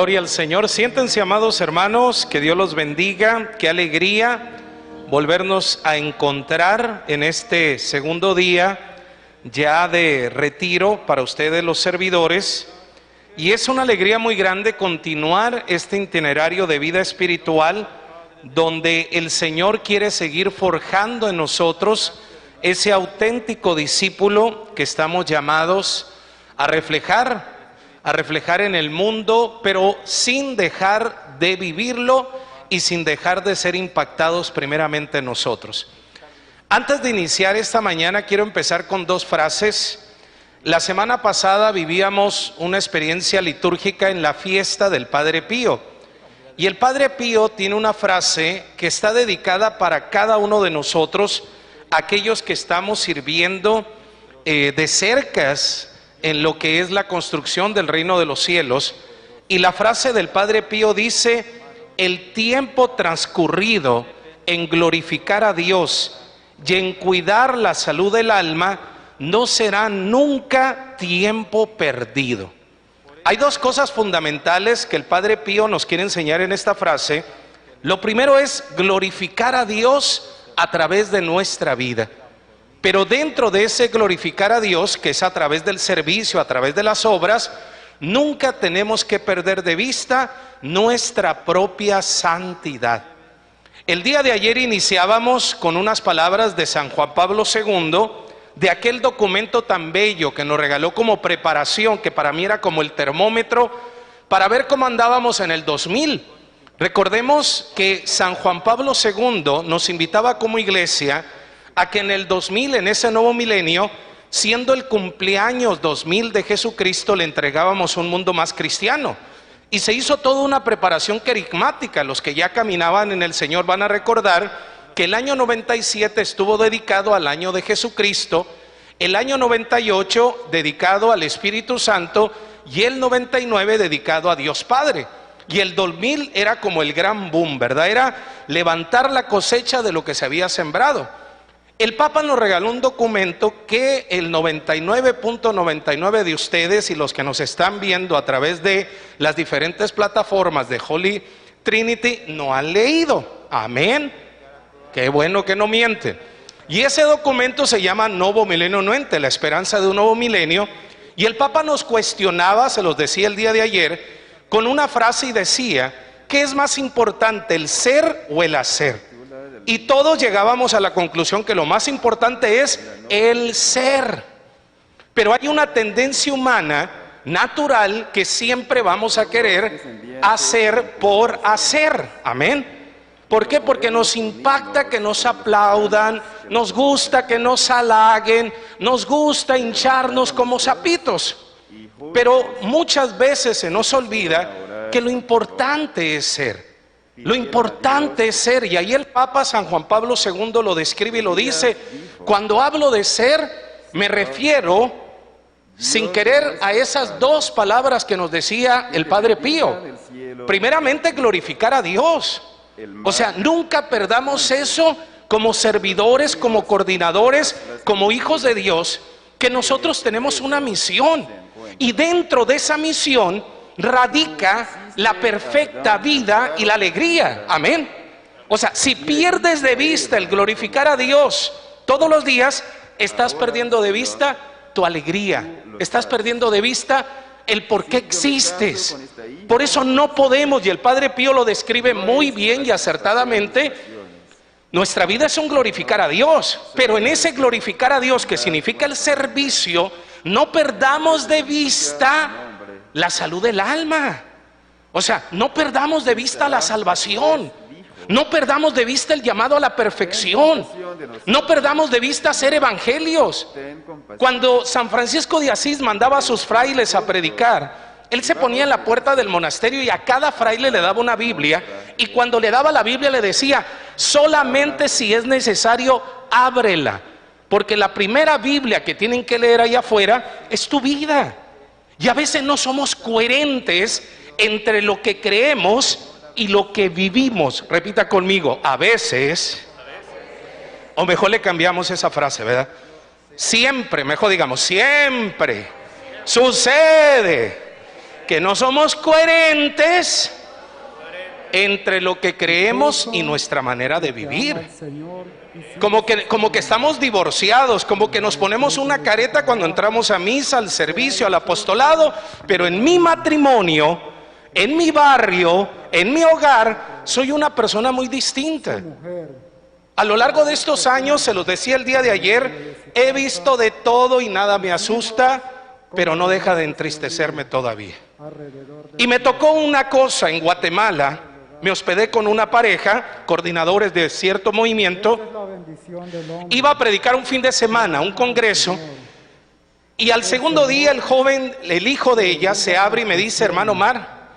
Gloria al Señor. Siéntense, amados hermanos, que Dios los bendiga. Qué alegría volvernos a encontrar en este segundo día ya de retiro para ustedes los servidores. Y es una alegría muy grande continuar este itinerario de vida espiritual donde el Señor quiere seguir forjando en nosotros ese auténtico discípulo que estamos llamados a reflejar en el mundo, pero sin dejar de vivirlo y sin dejar de ser impactados primeramente nosotros. Antes de iniciar esta mañana quiero empezar con dos frases. La semana pasada vivíamos una experiencia litúrgica en la fiesta del Padre Pío. Y el Padre Pío tiene una frase que está dedicada para cada uno de nosotros, aquellos que estamos sirviendo de cercas en lo que es la construcción del reino de los cielos. Y la frase del Padre Pío dice: el tiempo transcurrido en glorificar a Dios y en cuidar la salud del alma no será nunca tiempo perdido. Hay dos cosas fundamentales que el Padre Pío nos quiere enseñar en esta frase. Lo primero es glorificar a Dios a través de nuestra vida. Pero dentro de ese glorificar a Dios, que es a través del servicio, a través de las obras, nunca tenemos que perder de vista nuestra propia santidad. El día de ayer iniciábamos con unas palabras de San Juan Pablo II, de aquel documento tan bello que nos regaló como preparación, que para mí era como el termómetro para ver cómo andábamos en el 2000. Recordemos que San Juan Pablo II nos invitaba como iglesia a que en el 2000, en ese nuevo milenio, siendo el cumpleaños 2000 de Jesucristo, le entregábamos un mundo más cristiano. Y se hizo toda una preparación querigmática. Los que ya caminaban en el Señor van a recordar que el año 97 estuvo dedicado al año de Jesucristo, el año 98 dedicado al Espíritu Santo y el 99 dedicado a Dios Padre. Y el 2000 era como el gran boom, ¿verdad? Era levantar la cosecha de lo que se había sembrado. El Papa nos regaló un documento que el 99.99 de ustedes y los que nos están viendo a través de las diferentes plataformas de Holy Trinity no han leído. Amén. Qué bueno que no mienten. Y ese documento se llama Novo Milenio Nuente, la esperanza de un nuevo milenio. Y el Papa nos cuestionaba, se los decía el día de ayer, con una frase y decía: ¿qué es más importante, el ser o el hacer? Y todos llegábamos a la conclusión que lo más importante es el ser. Pero hay una tendencia humana natural que siempre vamos a querer hacer por hacer. Amén. ¿Por qué? Porque nos impacta que nos aplaudan, nos gusta que nos halaguen, nos gusta hincharnos como sapitos. Pero muchas veces se nos olvida que lo importante es ser. Lo importante es ser, y ahí el Papa San Juan Pablo II lo describe y lo dice: cuando hablo de ser, me refiero sin querer a esas dos palabras que nos decía el Padre Pío. Primeramente, glorificar a Dios. O sea, nunca perdamos eso como servidores, como coordinadores, como hijos de Dios, que nosotros tenemos una misión, y dentro de esa misión radica la perfecta vida y la alegría. Amén. O sea, si pierdes de vista el glorificar a Dios todos los días, estás perdiendo de vista tu alegría, estás perdiendo de vista el por qué existes. Por eso no podemos, y el Padre Pío lo describe muy bien y acertadamente, nuestra vida es un glorificar a Dios, pero en ese glorificar a Dios, que significa el servicio, no perdamos de vista la salud del alma. O sea, no perdamos de vista la salvación, no perdamos de vista el llamado a la perfección, no perdamos de vista hacer evangelios. Cuando San Francisco de Asís mandaba a sus frailes a predicar, él se ponía en la puerta del monasterio y a cada fraile le daba una Biblia, y cuando le daba la Biblia le decía: solamente si es necesario, ábrela, porque la primera Biblia que tienen que leer allá afuera es tu vida. Y a veces no somos coherentes entre lo que creemos y lo que vivimos. Repita conmigo: a veces, o mejor le cambiamos esa frase, ¿verdad? Siempre, mejor digamos, siempre sucede que no somos coherentes entre lo que creemos y nuestra manera de vivir. Como que estamos divorciados, como que nos ponemos una careta cuando entramos a misa, al servicio, al apostolado, pero en mi matrimonio, en mi barrio, en mi hogar, soy una persona muy distinta. A lo largo de estos años, se los decía el día de ayer, he visto de todo y nada me asusta, pero no deja de entristecerme todavía. Y me tocó una cosa en Guatemala. Me hospedé con una pareja, coordinadores de cierto movimiento. Iba a predicar un fin de semana, un congreso. Y al segundo día el joven, el hijo de ella, se abre y me dice: hermano Omar,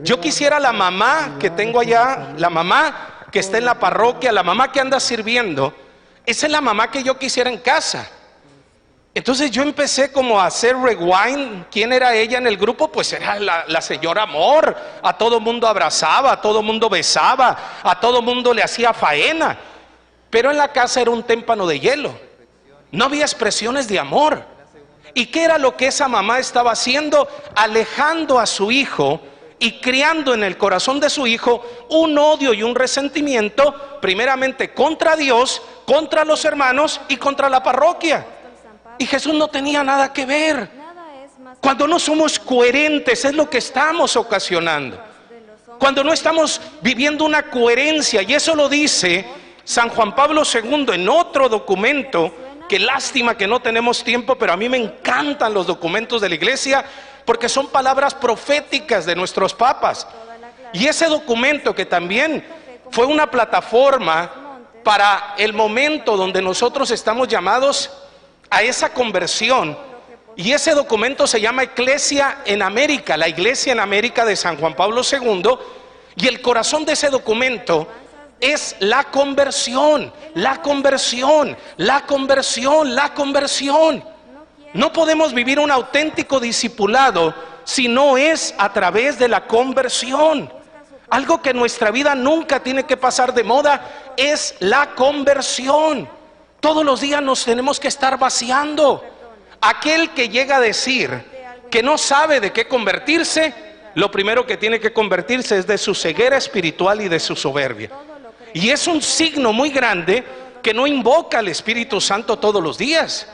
yo quisiera la mamá que tengo allá, la mamá que está en la parroquia, la mamá que anda sirviendo, esa es la mamá que yo quisiera en casa. Entonces yo empecé como a hacer rewind. ¿Quién era ella en el grupo? Pues era la señora Amor. A todo mundo abrazaba, a todo mundo besaba, a todo mundo le hacía faena. Pero en la casa era un témpano de hielo. No había expresiones de amor. ¿Y qué era lo que esa mamá estaba haciendo? Alejando a su hijo y criando en el corazón de su hijo un odio y un resentimiento, primeramente contra Dios, contra los hermanos y contra la parroquia. Y Jesús no tenía nada que ver. Cuando no somos coherentes es lo que estamos ocasionando. Cuando no estamos viviendo una coherencia, y eso lo dice San Juan Pablo II en otro documento. Qué lástima que no tenemos tiempo, pero a mí me encantan los documentos de la iglesia porque son palabras proféticas de nuestros papas. Y ese documento, que también fue una plataforma para el momento donde nosotros estamos llamados a esa conversión, y ese documento se llama Eclesia en América, la Iglesia en América de San Juan Pablo II, y el corazón de ese documento es la conversión, la conversión, la conversión, la conversión. No podemos vivir un auténtico discipulado si no es a través de la conversión. Algo que en nuestra vida nunca tiene que pasar de moda es la conversión. Todos los días nos tenemos que estar vaciando. Aquel que llega a decir que no sabe de qué convertirse, lo primero que tiene que convertirse es de su ceguera espiritual y de su soberbia. Y es un signo muy grande que no invoca al Espíritu Santo todos los días.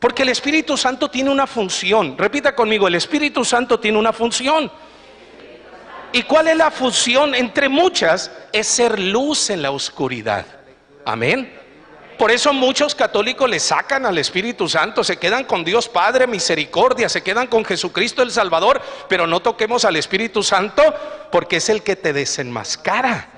Porque el Espíritu Santo tiene una función. Repita conmigo: el Espíritu Santo tiene una función. ¿Y cuál es la función? Entre muchas, es ser luz en la oscuridad. Amén. Por eso muchos católicos le sacan al Espíritu Santo, se quedan con Dios Padre, misericordia, se quedan con Jesucristo el Salvador, pero no toquemos al Espíritu Santo porque es el que te desenmascara.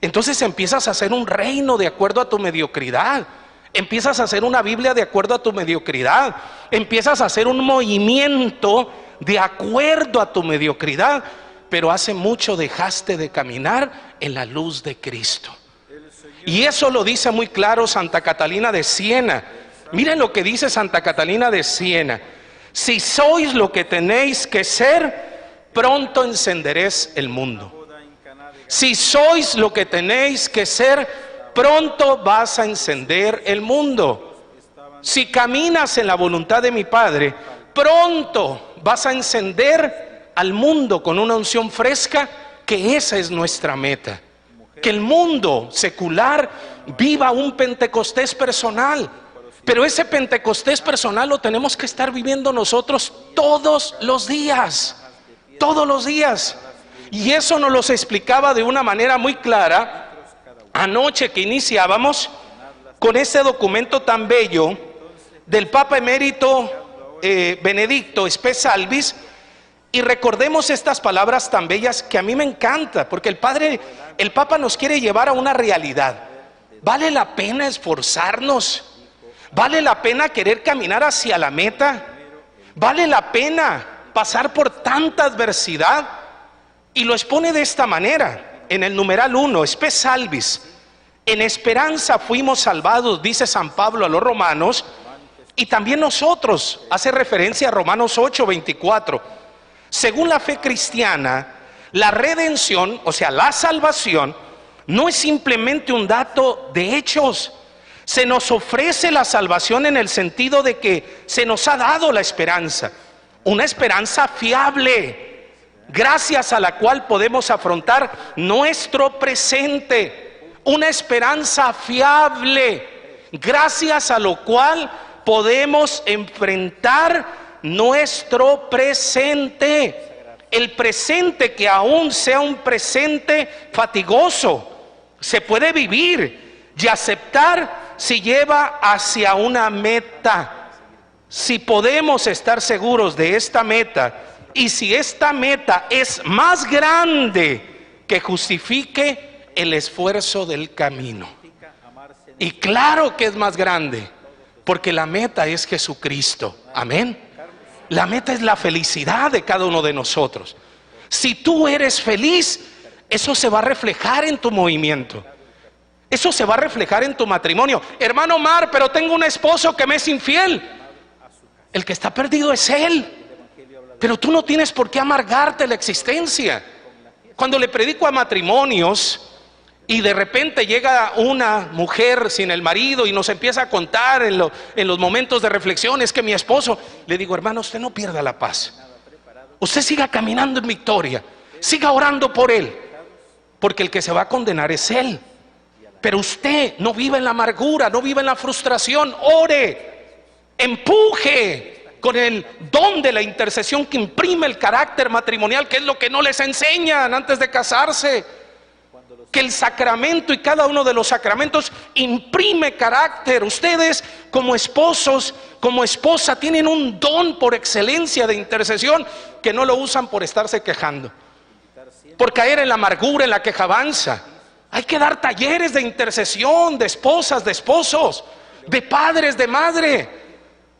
Entonces empiezas a hacer un reino de acuerdo a tu mediocridad, empiezas a hacer una Biblia de acuerdo a tu mediocridad, empiezas a hacer un movimiento de acuerdo a tu mediocridad, pero hace mucho dejaste de caminar en la luz de Cristo. Y eso lo dice muy claro Santa Catalina de Siena. Miren lo que dice Santa Catalina de Siena: si sois lo que tenéis que ser, pronto encenderéis el mundo. Si sois lo que tenéis que ser, pronto vas a encender el mundo. Si caminas en la voluntad de mi Padre, pronto vas a encender al mundo con una unción fresca, que esa es nuestra meta. Que el mundo secular viva un Pentecostés personal, pero ese Pentecostés personal lo tenemos que estar viviendo nosotros todos los días, todos los días. Y eso nos lo explicaba de una manera muy clara anoche que iniciábamos con ese documento tan bello del Papa Emérito Benedicto Spe Salvis. Y recordemos estas palabras tan bellas que a mí me encanta, porque el Papa nos quiere llevar a una realidad. ¿Vale la pena esforzarnos? ¿Vale la pena querer caminar hacia la meta? ¿Vale la pena pasar por tanta adversidad? Y lo expone de esta manera, en el numeral 1, Spe Salvis: en esperanza fuimos salvados, dice San Pablo a los romanos, y también nosotros, hace referencia a Romanos 8:24. Según la fe cristiana, la redención, o sea, la salvación, no es simplemente un dato de hechos. Se nos ofrece la salvación en el sentido de que se nos ha dado la esperanza, una esperanza fiable, gracias a la cual podemos afrontar nuestro presente, una esperanza fiable, gracias a lo cual podemos enfrentar nuestro presente. El presente, que aún sea un presente fatigoso, se puede vivir y aceptar si lleva hacia una meta. Si podemos estar seguros de esta meta, y si esta meta es más grande que justifique el esfuerzo del camino. Y claro que es más grande, porque la meta es Jesucristo. Amén. La meta es la felicidad de cada uno de nosotros. Si tú eres feliz, eso se va a reflejar en tu movimiento. Eso se va a reflejar en tu matrimonio. Hermano Omar, pero tengo un esposo que me es infiel. El que está perdido es él. Pero tú no tienes por qué amargarte la existencia. Cuando le predico a matrimonios y de repente llega una mujer sin el marido y nos empieza a contar en los momentos de reflexión, es que mi esposo, le digo, hermano, usted no pierda la paz. Usted siga caminando en victoria, siga orando por él, porque el que se va a condenar es él. Pero usted no vive en la amargura, no vive en la frustración. Ore, empuje con el don de la intercesión que imprime el carácter matrimonial, que es lo que no les enseñan antes de casarse. Que el sacramento y cada uno de los sacramentos imprime carácter. Ustedes como esposos, como esposa, tienen un don por excelencia de intercesión que no lo usan por estarse quejando, por caer en la amargura, en la quejabanza. Hay que dar talleres de intercesión, de esposas, de esposos, de padres, de madre.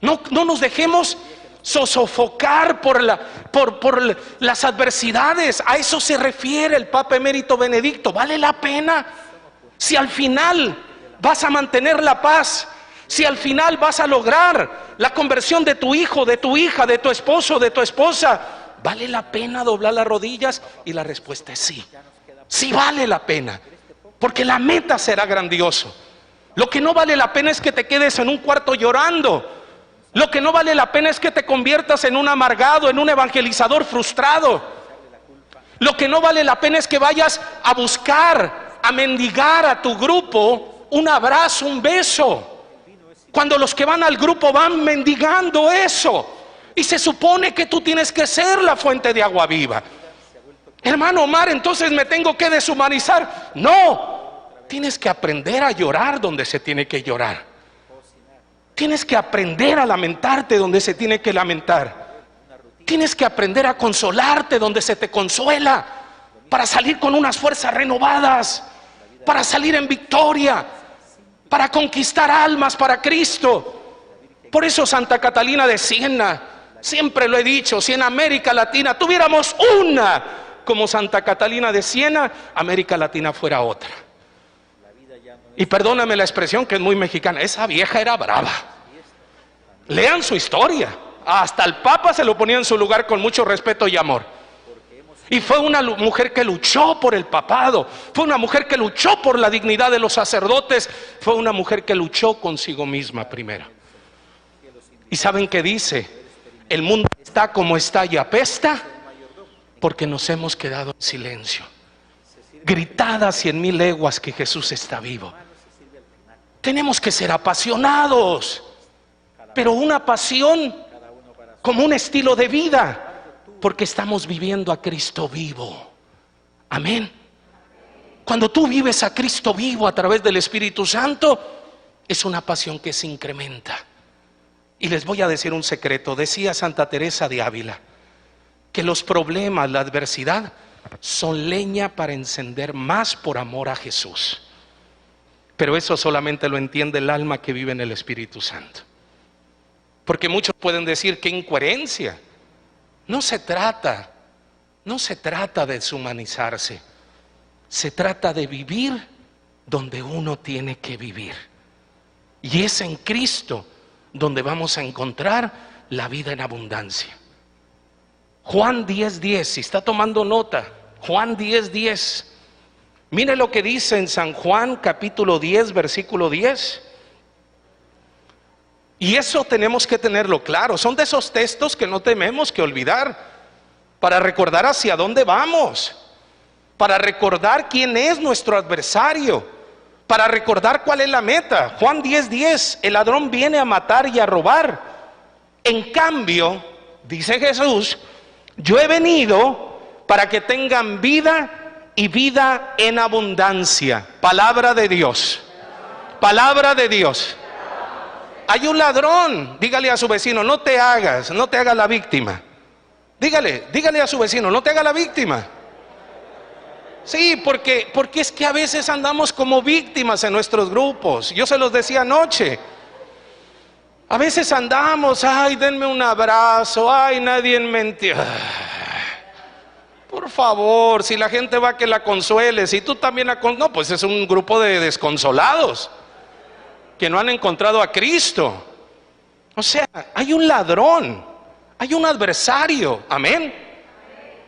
No nos dejemos sofocar por las adversidades. A eso se refiere el Papa Emérito Benedicto. ¿Vale la pena? Si al final vas a mantener la paz, si al final vas a lograr la conversión de tu hijo, de tu hija, de tu esposo, de tu esposa, ¿vale la pena doblar las rodillas? Y la respuesta es sí. Sí vale la pena, porque la meta será grandioso. Lo que no vale la pena es que te quedes en un cuarto llorando. Lo que no vale la pena es que te conviertas en un amargado, en un evangelizador frustrado. Lo que no vale la pena es que vayas a buscar, a mendigar a tu grupo un abrazo, un beso, cuando los que van al grupo van mendigando eso. Y se supone que tú tienes que ser la fuente de agua viva. Hermano Omar, entonces me tengo que deshumanizar. No, tienes que aprender a llorar donde se tiene que llorar. Tienes que aprender a lamentarte donde se tiene que lamentar. Tienes que aprender a consolarte donde se te consuela, para salir con unas fuerzas renovadas, para salir en victoria, para conquistar almas para Cristo. Por eso Santa Catalina de Siena, siempre lo he dicho, si en América Latina tuviéramos una como Santa Catalina de Siena, América Latina fuera otra. Y perdóname la expresión que es muy mexicana, esa vieja era brava. Lean su historia. Hasta el Papa se lo ponía en su lugar con mucho respeto y amor. Y fue una mujer que luchó por el papado. Fue una mujer que luchó por la dignidad de los sacerdotes. Fue una mujer que luchó consigo misma primero. ¿Y saben qué dice? El mundo está como está y apesta porque nos hemos quedado en silencio. Gritada 100,000 leguas que Jesús está vivo. Tenemos que ser apasionados, pero una pasión como un estilo de vida, porque estamos viviendo a Cristo vivo. Amén. Cuando tú vives a Cristo vivo a través del Espíritu Santo, es una pasión que se incrementa. Y les voy a decir un secreto. Decía Santa Teresa de Ávila que los problemas, la adversidad, son leña para encender más por amor a Jesús. Pero eso solamente lo entiende el alma que vive en el Espíritu Santo. Porque muchos pueden decir, qué incoherencia. No se trata de deshumanizarse. Se trata de vivir donde uno tiene que vivir. Y es en Cristo donde vamos a encontrar la vida en abundancia. Juan 10:10, si está tomando nota, Juan 10:10. Mire lo que dice en San Juan capítulo 10, versículo 10. Y eso tenemos que tenerlo claro. Son de esos textos que no tenemos que olvidar. para recordar hacia dónde vamos, para recordar quién es nuestro adversario, para recordar cuál es la meta. Juan 10:10, el ladrón viene a matar y a robar. En cambio, dice Jesús, yo he venido para que tengan vida y vida en abundancia. Palabra de Dios. Palabra de Dios. Hay un ladrón, dígale a su vecino, no te hagas la víctima. Dígale a su vecino, no te haga la víctima. Sí, porque es que a veces andamos como víctimas en nuestros grupos. Yo se los decía anoche. A veces andamos, ay, denme un abrazo, ay, nadie me entiende. Por favor, si la gente va, que la consuele, si tú también la consueles. No, pues es un grupo de desconsolados que no han encontrado a Cristo. O sea, hay un ladrón, hay un adversario, amén.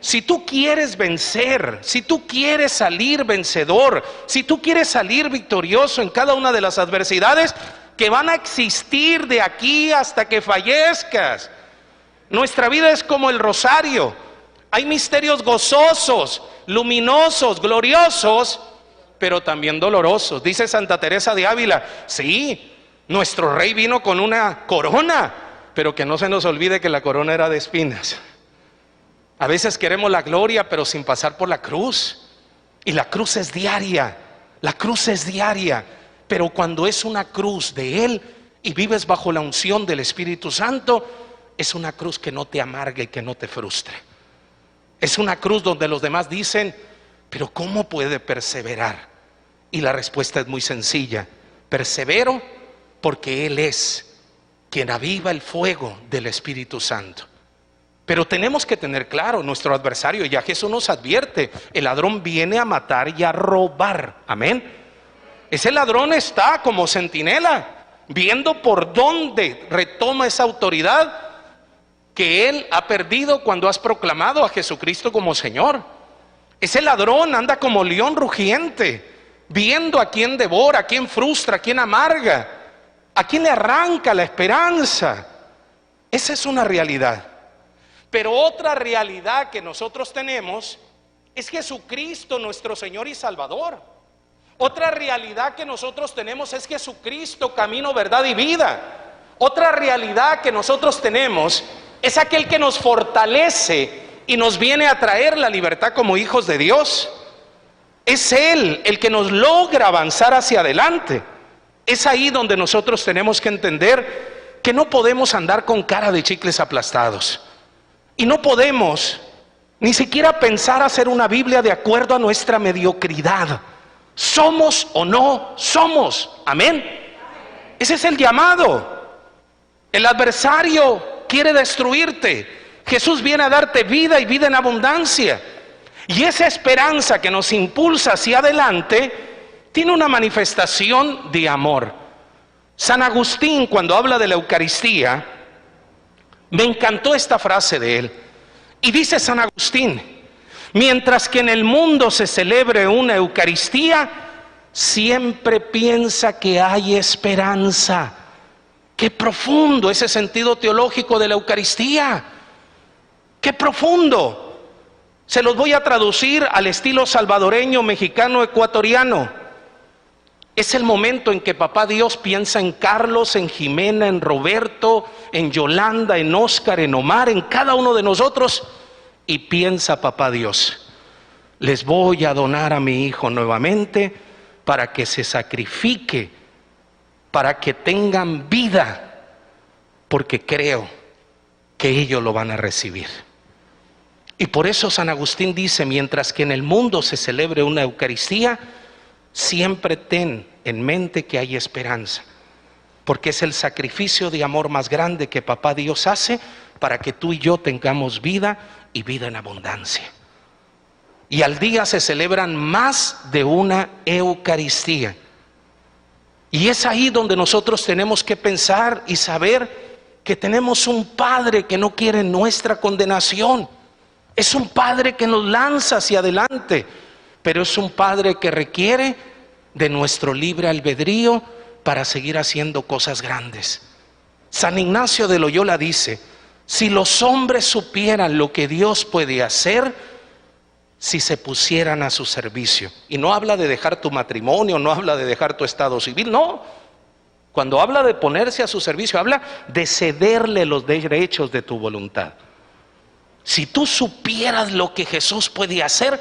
Si tú quieres vencer, si tú quieres salir vencedor, si tú quieres salir victorioso en cada una de las adversidades que van a existir de aquí hasta que fallezcas. Nuestra vida es como el rosario. Hay misterios gozosos, luminosos, gloriosos, pero también dolorosos. Dice Santa Teresa de Ávila, sí, nuestro rey vino con una corona, pero que no se nos olvide que la corona era de espinas. A veces queremos la gloria, pero sin pasar por la cruz. Y la cruz es diaria, la cruz es diaria. Pero cuando es una cruz de Él y vives bajo la unción del Espíritu Santo, es una cruz que no te amargue y que no te frustre. Es una cruz donde los demás dicen, pero ¿cómo puede perseverar? Y la respuesta es muy sencilla: persevero porque Él es quien aviva el fuego del Espíritu Santo. Pero tenemos que tener claro, nuestro adversario, ya Jesús nos advierte, el ladrón viene a matar y a robar, amén. Ese ladrón está como centinela, viendo por dónde retoma esa autoridad que él ha perdido cuando has proclamado a Jesucristo como Señor. Ese ladrón anda como león rugiente, viendo a quién devora, a quién frustra, a quién amarga, a quién le arranca la esperanza. Esa es una realidad. Pero otra realidad que nosotros tenemos es Jesucristo, nuestro Señor y Salvador. Otra realidad que nosotros tenemos es Jesucristo, camino, verdad y vida. Otra realidad que nosotros tenemos es aquel que nos fortalece y nos viene a traer la libertad como hijos de Dios. Es Él el que nos logra avanzar hacia adelante. Es ahí donde nosotros tenemos que entender que no podemos andar con cara de chicles aplastados. Y no podemos ni siquiera pensar hacer una Biblia de acuerdo a nuestra mediocridad. ¿Somos o no somos? Amén. Ese es el llamado. El adversario quiere destruirte. Jesús viene a darte vida y vida en abundancia. Y esa esperanza que nos impulsa hacia adelante tiene una manifestación de amor. San Agustín, cuando habla de la Eucaristía, me encantó esta frase de él. Y dice San Agustín: mientras que en el mundo se celebre una Eucaristía, siempre piensa que hay esperanza. Qué profundo ese sentido teológico de la Eucaristía. Qué profundo. Se los voy a traducir al estilo salvadoreño, mexicano, ecuatoriano. Es el momento en que Papá Dios piensa en Carlos, en Jimena, en Roberto, en Yolanda, en Óscar, en Omar, en cada uno de nosotros. Y piensa Papá Dios: les voy a donar a mi hijo nuevamente para que se sacrifique, para que tengan vida, porque creo que ellos lo van a recibir. Y por eso San Agustín dice: mientras que en el mundo se celebre una Eucaristía, siempre ten en mente que hay esperanza, porque es el sacrificio de amor más grande que Papá Dios hace para que tú y yo tengamos vida y vida en abundancia. Y al día se celebran más de una Eucaristía. Y es ahí donde nosotros tenemos que pensar y saber que tenemos un Padre que no quiere nuestra condenación. Es un Padre que nos lanza hacia adelante, pero es un Padre que requiere de nuestro libre albedrío para seguir haciendo cosas grandes. San Ignacio de Loyola dice: Si los hombres supieran lo que Dios puede hacer si se pusieran a su servicio. Y no habla de dejar tu matrimonio, no habla de dejar tu estado civil, no. Cuando habla de ponerse a su servicio, habla de cederle los derechos de tu voluntad. Si tú supieras lo que Jesús puede hacer,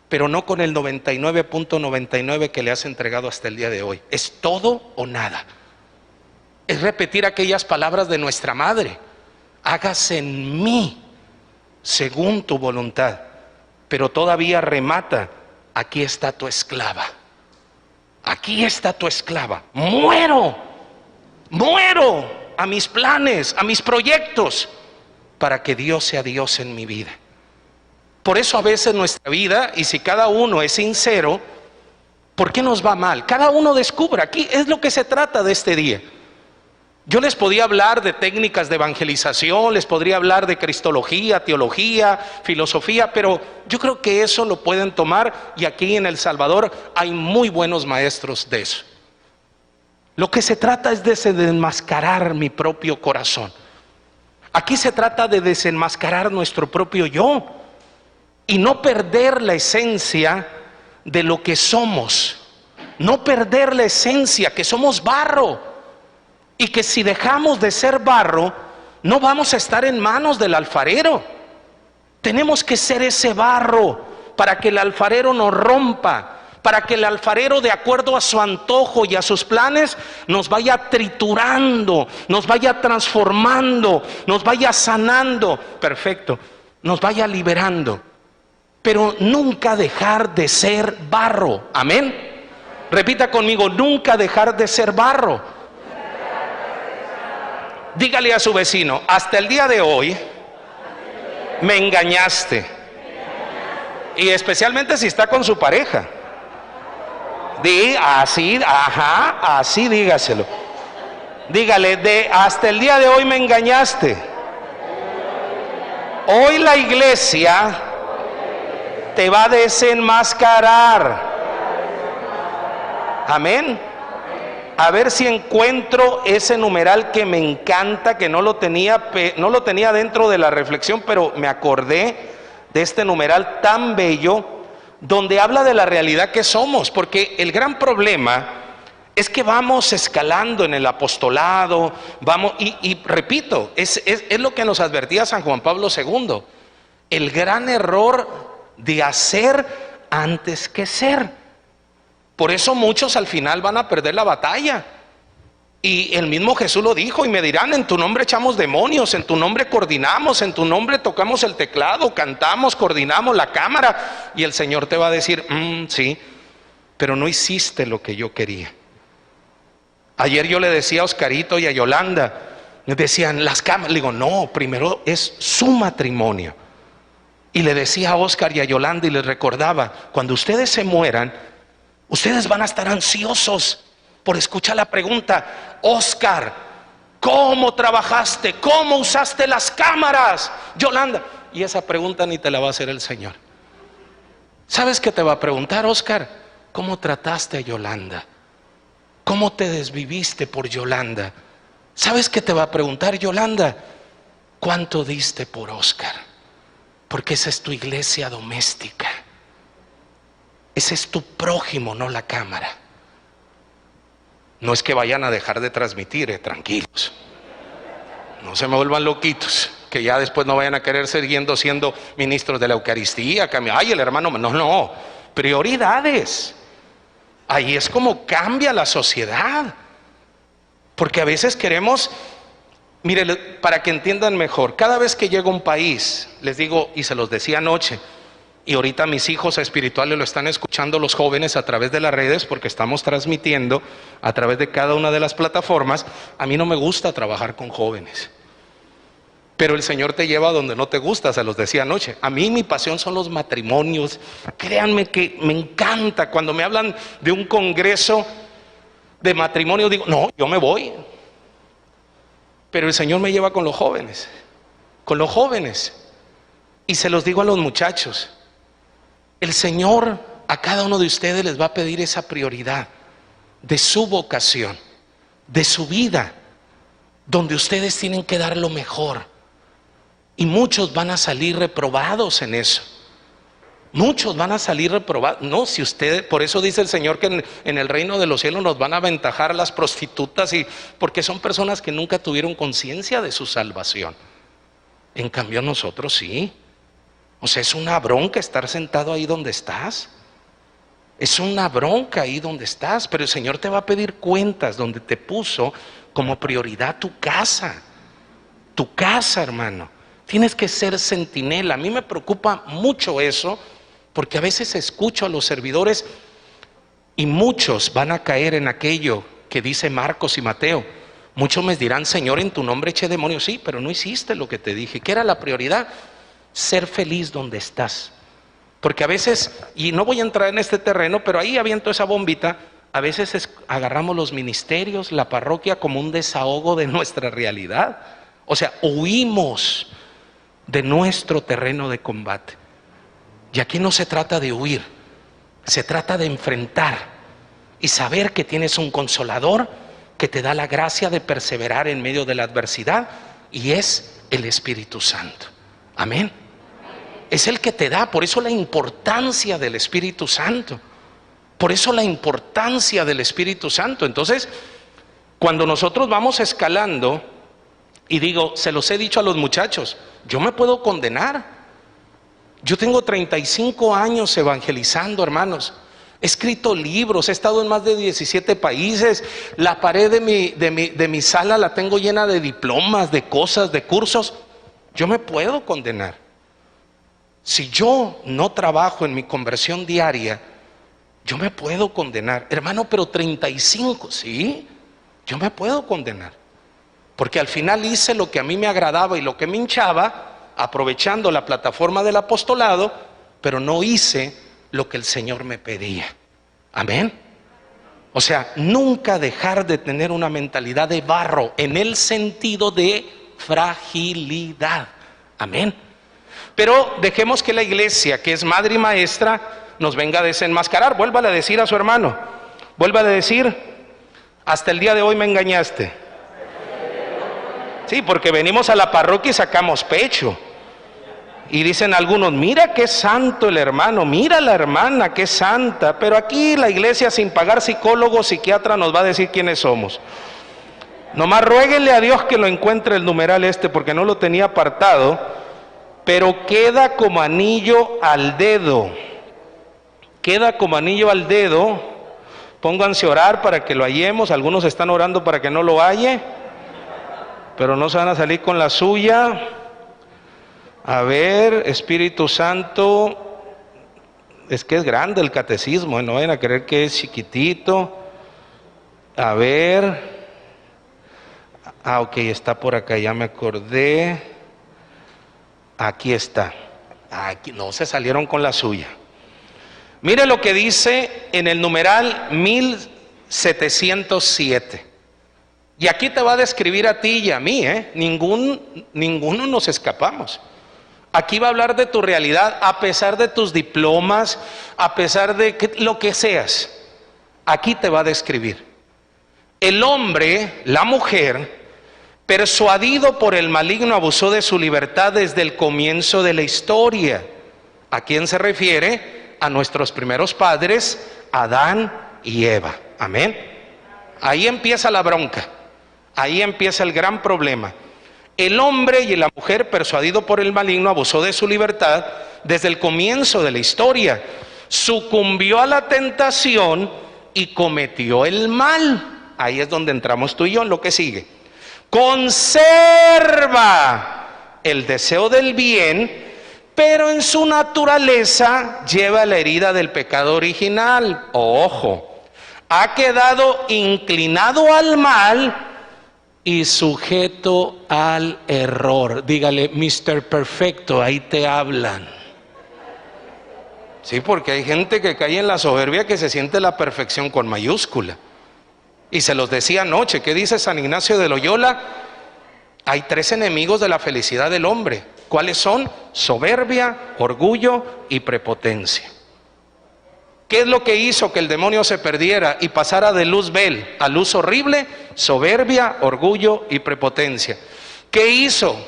pero no con el 99.99 que le has entregado hasta el día de hoy. Es todo o nada. Es repetir aquellas palabras de nuestra madre: hágase en mí según tu voluntad. Pero todavía remata: aquí está tu esclava. Aquí está tu esclava. Muero a mis planes, a mis proyectos, para que Dios sea Dios en mi vida. Por eso a veces nuestra vida, y si cada uno es sincero, ¿por qué nos va mal? Cada uno descubre. Aquí es lo que se trata de este día. Yo les podía hablar de técnicas de evangelización, les podría hablar de cristología, teología, filosofía, pero yo creo que eso lo pueden tomar, y aquí en El Salvador hay muy buenos maestros de eso. Lo que se trata es de desenmascarar mi propio corazón. Aquí se trata de desenmascarar nuestro propio yo y no perder la esencia de lo que somos. No perder la esencia, que somos barro. Y que si dejamos de ser barro, no vamos a estar en manos del alfarero. Tenemos que ser ese barro para que el alfarero nos rompa, para que el alfarero, de acuerdo a su antojo y a sus planes, nos vaya triturando, nos vaya transformando, nos vaya sanando, perfecto, nos vaya liberando. Pero nunca dejar de ser barro. Amén. Repita conmigo: nunca dejar de ser barro. Dígale a su vecino: hasta el día de hoy me engañaste. Y especialmente si está con su pareja. Así, así dígaselo. Dígale: hasta el día de hoy me engañaste. Hoy la iglesia te va a desenmascarar. Amén. A ver si encuentro ese numeral que me encanta, que no lo tenía dentro de la reflexión, pero me acordé de este numeral tan bello, donde habla de la realidad que somos. Porque el gran problema es que vamos escalando en el apostolado, y repito, es lo que nos advertía San Juan Pablo II: el gran error de hacer antes que ser. Por eso muchos al final van a perder la batalla. Y el mismo Jesús lo dijo: y me dirán, en tu nombre echamos demonios, en tu nombre coordinamos, en tu nombre tocamos el teclado, cantamos, coordinamos la cámara. Y el Señor te va a decir: sí, pero no hiciste lo que yo quería. Ayer yo le decía a Oscarito y a Yolanda, me decían las cámaras, le digo: no, primero es su matrimonio. Y le decía a Oscar y a Yolanda y les recordaba: cuando ustedes se mueran, ustedes van a estar ansiosos por escuchar la pregunta: Oscar, ¿cómo trabajaste? ¿Cómo usaste las cámaras? Yolanda. Y esa pregunta ni te la va a hacer el Señor. ¿Sabes qué te va a preguntar, Oscar? ¿Cómo trataste a Yolanda? ¿Cómo te desviviste por Yolanda? ¿Sabes qué te va a preguntar, Yolanda? ¿Cuánto diste por Oscar? Porque esa es tu iglesia doméstica. Ese es tu prójimo, no la cámara. No es que vayan a dejar de transmitir, tranquilos. No se me vuelvan loquitos, que ya después no vayan a querer siendo ministros de la Eucaristía. Ay, el hermano, no, prioridades. Ahí es como cambia la sociedad. Porque a veces queremos, mire, para que entiendan mejor, cada vez que llego a un país, les digo, y se los decía anoche, y ahorita mis hijos espirituales lo están escuchando, los jóvenes, a través de las redes, porque estamos transmitiendo a través de cada una de las plataformas. A mí no me gusta trabajar con jóvenes, pero el Señor te lleva donde no te gusta, se los decía anoche. A mí mi pasión son los matrimonios. Créanme que me encanta cuando me hablan de un congreso de matrimonio. Digo, no, yo me voy, pero el Señor me lleva con los jóvenes, y se los digo a los muchachos: el Señor a cada uno de ustedes les va a pedir esa prioridad de su vocación, de su vida, donde ustedes tienen que dar lo mejor. Y muchos van a salir reprobados en eso. Muchos van a salir reprobados. No, si usted, por eso dice el Señor que en el reino de los cielos nos van a aventajar las prostitutas, porque son personas que nunca tuvieron conciencia de su salvación. En cambio nosotros sí. O sea, es una bronca estar sentado ahí donde estás. Es una bronca ahí donde estás, pero el Señor te va a pedir cuentas donde te puso como prioridad tu casa. Tu casa, hermano. Tienes que ser centinela. A mí me preocupa mucho eso, porque a veces escucho a los servidores y muchos van a caer en aquello que dice Marcos y Mateo. Muchos me dirán: Señor, en tu nombre eché demonios. Sí, pero no hiciste lo que te dije. ¿Qué era la prioridad? Ser feliz donde estás. Porque a veces, y no voy a entrar en este terreno, pero ahí aviento esa bombita, a veces agarramos los ministerios, la parroquia, como un desahogo de nuestra realidad. O sea, huimos de nuestro terreno de combate. Y aquí no se trata de huir, se trata de enfrentar y saber que tienes un consolador que te da la gracia de perseverar en medio de la adversidad, y es el Espíritu Santo. Amén. Es el que te da. Por eso la importancia del Espíritu Santo. Por eso la importancia del Espíritu Santo. Entonces, cuando nosotros vamos escalando, y digo, se los he dicho a los muchachos, yo me puedo condenar. Yo tengo 35 años evangelizando, hermanos. He escrito libros, he estado en más de 17 países. La pared de mi sala la tengo llena de diplomas, de cosas, de cursos. Yo me puedo condenar. Si yo no trabajo en mi conversión diaria, yo me puedo condenar. Hermano, pero 35, sí, yo me puedo condenar. Porque al final hice lo que a mí me agradaba y lo que me hinchaba, aprovechando la plataforma del apostolado, pero no hice lo que el Señor me pedía. Amén. O sea, nunca dejar de tener una mentalidad de barro, en el sentido de fragilidad. Amén. Pero dejemos que la iglesia, que es madre y maestra, nos venga a desenmascarar. Vuélvale a decir a su hermano, vuélvale a decir: hasta el día de hoy me engañaste. Sí, porque venimos a la parroquia y sacamos pecho. Y dicen algunos: mira qué santo el hermano, mira la hermana, qué santa. Pero aquí la iglesia, sin pagar psicólogo, psiquiatra, nos va a decir quiénes somos. Nomás ruéguenle a Dios que lo encuentre el numeral porque no lo tenía apartado. Pero queda como anillo al dedo. Queda como anillo al dedo. Pónganse a orar para que lo hallemos. Algunos están orando para que no lo halle, pero no se van a salir con la suya. A ver, Espíritu Santo. Es que es grande el catecismo, no vayan a creer que es chiquitito. A ver. Ok, está por acá, ya me acordé. Aquí está. Aquí no se salieron con la suya. Mire lo que dice en el numeral 1707. Y aquí te va a describir a ti y a mí, ninguno nos escapamos. Aquí va a hablar de tu realidad, a pesar de tus diplomas, a pesar de lo que seas. Aquí te va a describir. El hombre, la mujer, persuadido por el maligno, abusó de su libertad desde el comienzo de la historia. ¿A quién se refiere? A nuestros primeros padres, Adán y Eva. Amén. Ahí empieza la bronca. Ahí empieza el gran problema. El hombre y la mujer, persuadido por el maligno, abusó de su libertad desde el comienzo de la historia. Sucumbió a la tentación y cometió el mal. Ahí es donde entramos tú y yo en lo que sigue. Conserva el deseo del bien, pero en su naturaleza lleva la herida del pecado original. Ojo, ha quedado inclinado al mal y sujeto al error. Dígale: Mr. Perfecto, ahí te hablan. Sí, porque hay gente que cae en la soberbia, que se siente la perfección con mayúscula. Y se los decía anoche, ¿qué dice San Ignacio de Loyola? Hay 3 enemigos de la felicidad del hombre. ¿Cuáles son? Soberbia, orgullo y prepotencia. ¿Qué es lo que hizo que el demonio se perdiera y pasara de luz bel a luz horrible? Soberbia, orgullo y prepotencia. ¿Qué hizo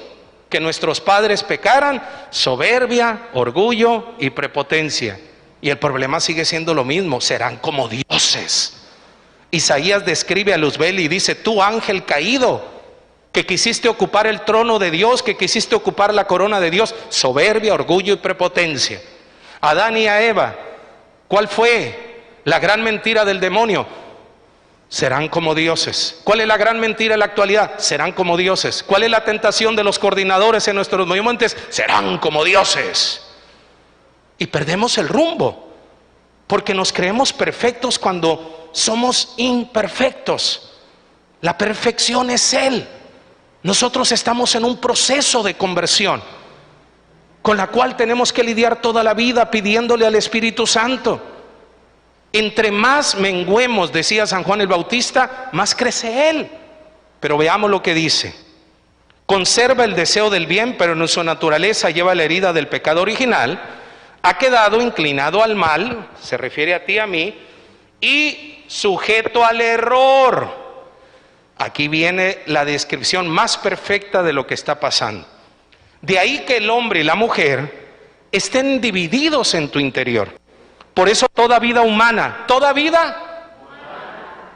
que nuestros padres pecaran? Soberbia, orgullo y prepotencia. Y el problema sigue siendo lo mismo, serán como dioses. Isaías describe a Luzbel y dice: tú ángel caído, que quisiste ocupar el trono de Dios, que quisiste ocupar la corona de Dios, soberbia, orgullo y prepotencia. Adán y a Eva, ¿cuál fue la gran mentira del demonio? Serán como dioses. ¿Cuál es la gran mentira en la actualidad? Serán como dioses. ¿Cuál es la tentación de los coordinadores en nuestros movimientos? Serán como dioses. Y perdemos el rumbo, porque nos creemos perfectos cuando somos imperfectos. La perfección es Él. Nosotros estamos en un proceso de conversión, con la cual tenemos que lidiar toda la vida pidiéndole al Espíritu Santo. Entre más menguemos, decía San Juan el Bautista, más crece Él. Pero veamos lo que dice: conserva el deseo del bien, pero en su naturaleza lleva la herida del pecado original. Ha quedado inclinado al mal, se refiere a ti y a mí, y sujeto al error. Aquí viene la descripción más perfecta de lo que está pasando. De ahí que el hombre y la mujer estén divididos en tu interior. Por eso toda vida humana,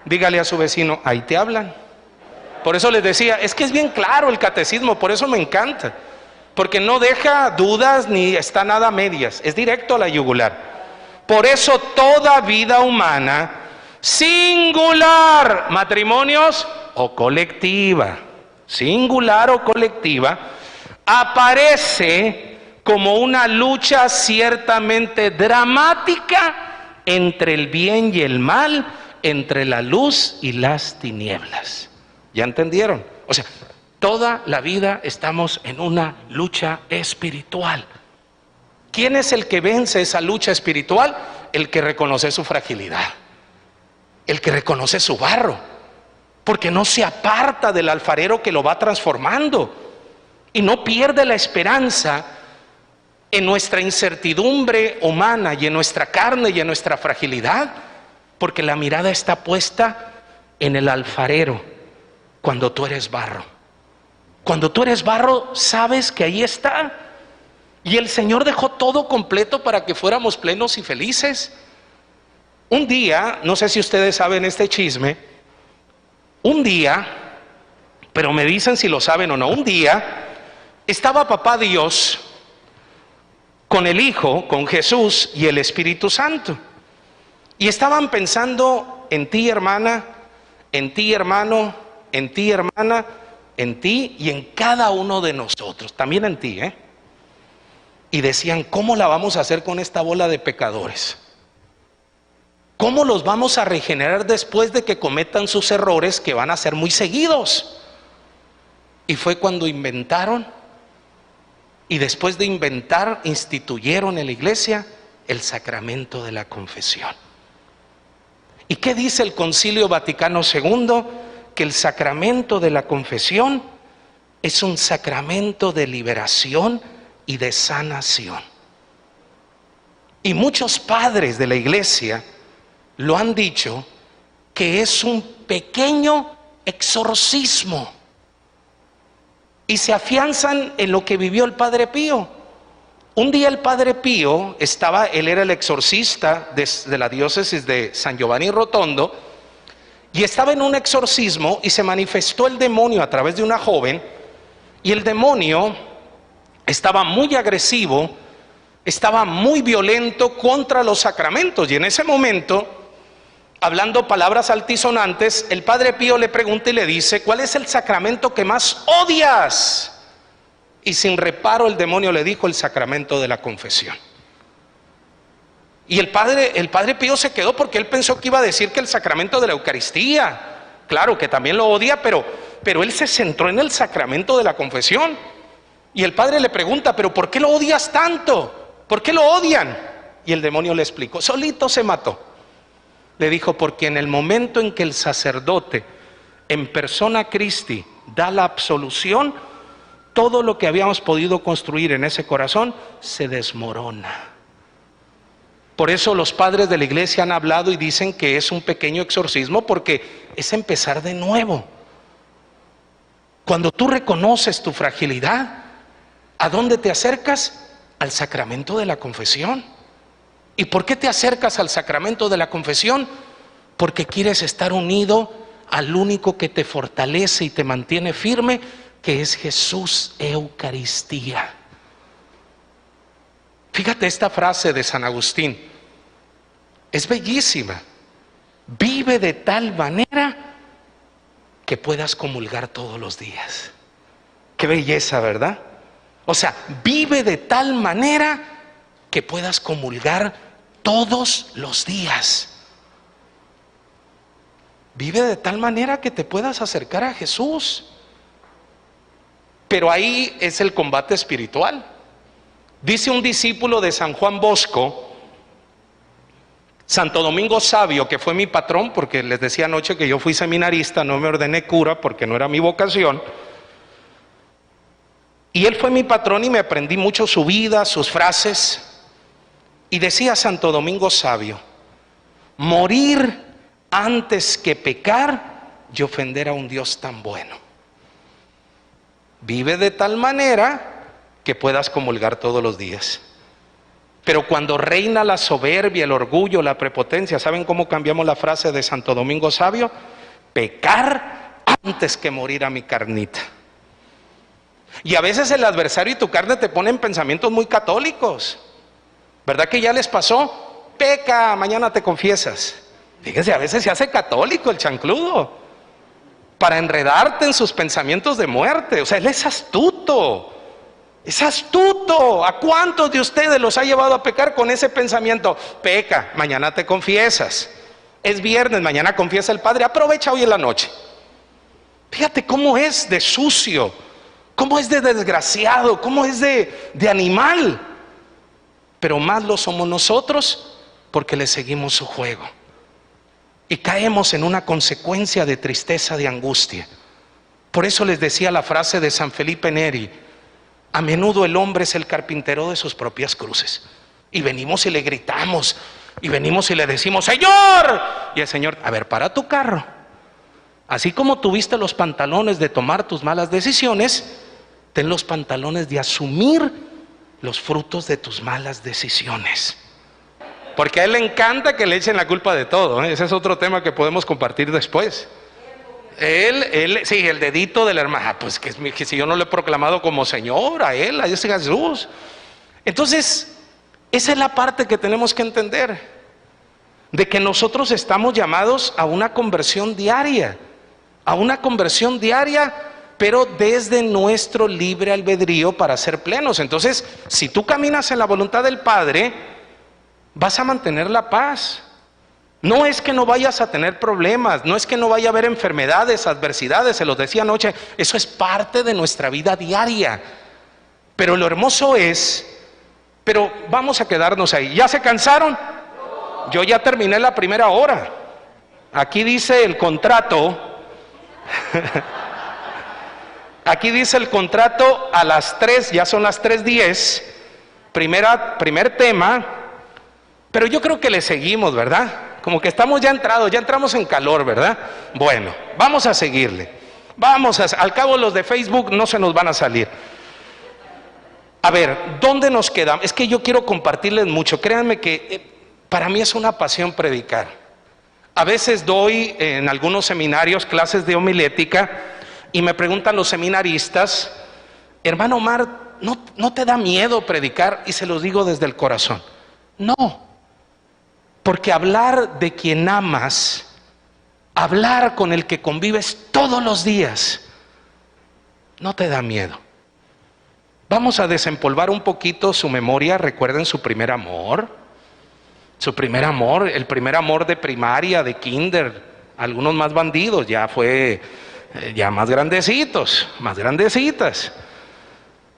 dígale a su vecino, ahí te hablan. Por eso les decía, es que es bien claro el catecismo, por eso me encanta. Porque no deja dudas ni está nada a medias, es directo a la yugular. Por eso toda vida humana, singular, matrimonios o colectiva, singular o colectiva, aparece como una lucha ciertamente dramática entre el bien y el mal, entre la luz y las tinieblas. ¿Ya entendieron? O sea, toda la vida estamos en una lucha espiritual. ¿Quién es el que vence esa lucha espiritual? El que reconoce su fragilidad, el que reconoce su barro, porque no se aparta del alfarero que lo va transformando y no pierde la esperanza en nuestra incertidumbre humana y en nuestra carne y en nuestra fragilidad, porque la mirada está puesta en el alfarero. Cuando tú eres barro, cuando tú eres barro, sabes que ahí está, y el Señor dejó todo completo para que fuéramos plenos y felices. Un día, no sé si ustedes saben este chisme, un día, pero me dicen si lo saben o no, un día estaba Papá Dios con el Hijo, con Jesús y el Espíritu Santo, y estaban pensando en ti, hermana, en ti, hermano, en ti, hermana, en ti y en cada uno de nosotros, también en ti, y decían, ¿cómo la vamos a hacer con esta bola de pecadores? ¿Cómo los vamos a regenerar después de que cometan sus errores, que van a ser muy seguidos? Y fue cuando inventaron, y después de inventar, instituyeron en la iglesia el sacramento de la confesión. ¿Y qué dice el Concilio Vaticano II? Que el sacramento de la confesión es un sacramento de liberación y de sanación. Y muchos padres de la iglesia lo han dicho, que es un pequeño exorcismo, y se afianzan en lo que vivió el Padre Pío. Un día el Padre Pío él era el exorcista de la diócesis de San Giovanni Rotondo, y estaba en un exorcismo y se manifestó el demonio a través de una joven, y el demonio estaba muy agresivo, estaba muy violento contra los sacramentos, y en ese momento, hablando palabras altisonantes, el Padre Pío le pregunta y le dice, ¿cuál es el sacramento que más odias? Y sin reparo el demonio le dijo, el sacramento de la confesión. Y el padre Pío se quedó, porque él pensó que iba a decir que el sacramento de la Eucaristía, claro que también lo odia, pero él se centró en el sacramento de la confesión. Y el padre le pregunta, ¿pero por qué lo odias tanto? ¿Por qué lo odian? Y el demonio le explicó, solito se mató. Le dijo, porque en el momento en que el sacerdote, en persona Christi, da la absolución, todo lo que habíamos podido construir en ese corazón se desmorona. Por eso los padres de la iglesia han hablado y dicen que es un pequeño exorcismo, porque es empezar de nuevo. Cuando tú reconoces tu fragilidad, ¿A dónde te acercas? Al sacramento de la confesión. ¿Y por qué te acercas al sacramento de la confesión? Porque quieres estar unido al único que te fortalece y te mantiene firme, que es Jesús Eucaristía. Fíjate esta frase de San Agustín, es bellísima. Vive de tal manera que puedas comulgar todos los días. Qué belleza, ¿verdad? O sea, vive de tal manera que puedas comulgar todos los días. Vive de tal manera que te puedas acercar a Jesús. Pero ahí es el combate espiritual. Dice un discípulo de San Juan Bosco, Santo Domingo Sabio, que fue mi patrón, porque les decía anoche que yo fui seminarista, no me ordené cura porque no era mi vocación. Y él fue mi patrón y me aprendí mucho su vida, sus frases. Y decía Santo Domingo Sabio, morir antes que pecar y ofender a un Dios tan bueno. Vive de tal manera que puedas comulgar todos los días. Pero cuando reina la soberbia, el orgullo, la prepotencia, ¿saben cómo cambiamos la frase de Santo Domingo Sabio? Pecar antes que morir a mi carnita. Y a veces el adversario y tu carne te ponen pensamientos muy católicos. ¿Verdad que ya les pasó? Peca, mañana te confiesas. Fíjense, a veces se hace católico el chancludo para enredarte en sus pensamientos de muerte. O sea, él es astuto. Es astuto. ¿A cuántos de ustedes los ha llevado a pecar con ese pensamiento? Peca, mañana te confiesas. Es viernes, mañana confiesa el Padre. Aprovecha hoy en la noche. Fíjate cómo es de sucio, cómo es de desgraciado, cómo es de animal. Pero más lo somos nosotros porque le seguimos su juego. Y caemos en una consecuencia de tristeza, de angustia. Por eso les decía la frase de San Felipe Neri: a menudo el hombre es el carpintero de sus propias cruces. Y venimos y le gritamos, y venimos y le decimos: Señor. Y el Señor: a ver, para tu carro. Así como tuviste los pantalones de tomar tus malas decisiones, ten los pantalones de asumir los frutos de tus malas decisiones. Porque a él le encanta que le echen la culpa de todo, ¿eh? Ese es otro tema que podemos compartir después. Sí, el dedito del hermano, pues que si yo no lo he proclamado como Señor, a ese Jesús. Entonces, esa es la parte que tenemos que entender, de que nosotros estamos llamados a una conversión diaria, pero desde nuestro libre albedrío para ser plenos. Entonces, si tú caminas en la voluntad del Padre, vas a mantener la paz. No es que no vayas a tener problemas, no es que no vaya a haber enfermedades, adversidades, se los decía anoche, eso es parte de nuestra vida diaria. Pero lo hermoso es, pero vamos a quedarnos ahí. ¿Ya se cansaron? Yo ya terminé la primera hora. Aquí dice el contrato, aquí dice el contrato a las 3, ya son las 3:10, primer tema, pero yo creo que le seguimos, ¿verdad? Como que estamos ya entramos en calor, ¿verdad? Bueno, vamos a seguirle. Al cabo los de Facebook no se nos van a salir. A ver, ¿dónde nos quedamos? Es que yo quiero compartirles mucho. Créanme que para mí es una pasión predicar. A veces doy en algunos seminarios clases de homilética y me preguntan los seminaristas: hermano Omar, ¿no te da miedo predicar? Y se los digo desde el corazón: no. Porque hablar de quien amas, hablar con el que convives todos los días, no te da miedo. Vamos a desempolvar un poquito su memoria. Recuerden su primer amor, el primer amor de primaria, de kinder. Algunos más bandidos, ya fue, ya más grandecitos, más grandecitas.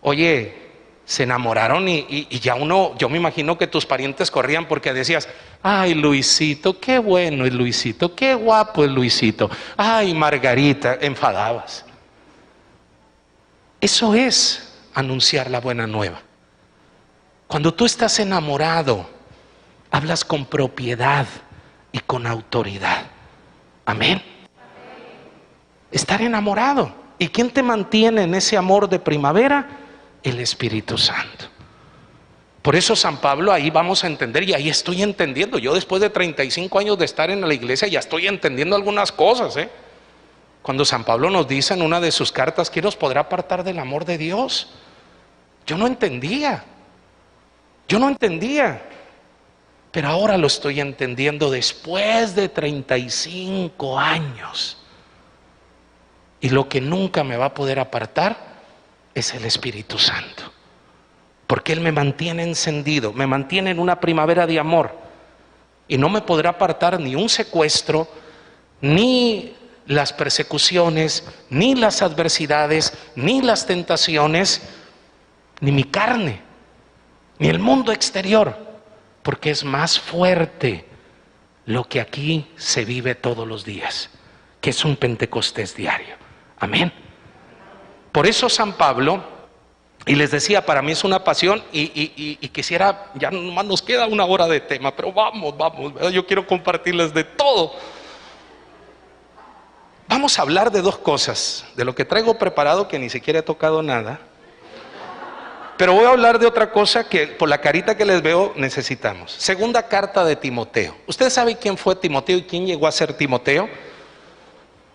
Oye, se enamoraron y ya yo me imagino que tus parientes corrían porque decías: ay, Luisito, qué bueno es Luisito, qué guapo es Luisito, ay, Margarita, enfadabas. Eso es anunciar la buena nueva. Cuando tú estás enamorado, hablas con propiedad y con autoridad. Amén. Estar enamorado. ¿Y quién te mantiene en ese amor de primavera? el Espíritu Santo. Por eso San Pablo, ahí vamos a entender, y ahí estoy entendiendo. Yo después de 35 años de estar en la iglesia ya estoy entendiendo algunas cosas, Cuando San Pablo nos dice en una de sus cartas, ¿quién nos podrá apartar del amor de Dios? Yo no entendía, pero ahora lo estoy entendiendo después de 35 años. Y lo que nunca me va a poder apartar es el Espíritu Santo. Porque Él me mantiene encendido, me mantiene en una primavera de amor. Y no me podrá apartar ni un secuestro, ni las persecuciones, ni las adversidades, ni las tentaciones, ni mi carne, ni el mundo exterior. Porque es más fuerte lo que aquí se vive todos los días, que es un Pentecostés diario. Amén. Por eso San Pablo... Y les decía, para mí es una pasión y quisiera, ya nomás nos queda una hora de tema, pero vamos, ¿verdad? Yo quiero compartirles de todo. Vamos a hablar de dos cosas, de lo que traigo preparado, que ni siquiera he tocado nada. Pero voy a hablar de otra cosa que por la carita que les veo necesitamos. Segunda carta de Timoteo. ¿Usted sabe quién fue Timoteo y quién llegó a ser Timoteo?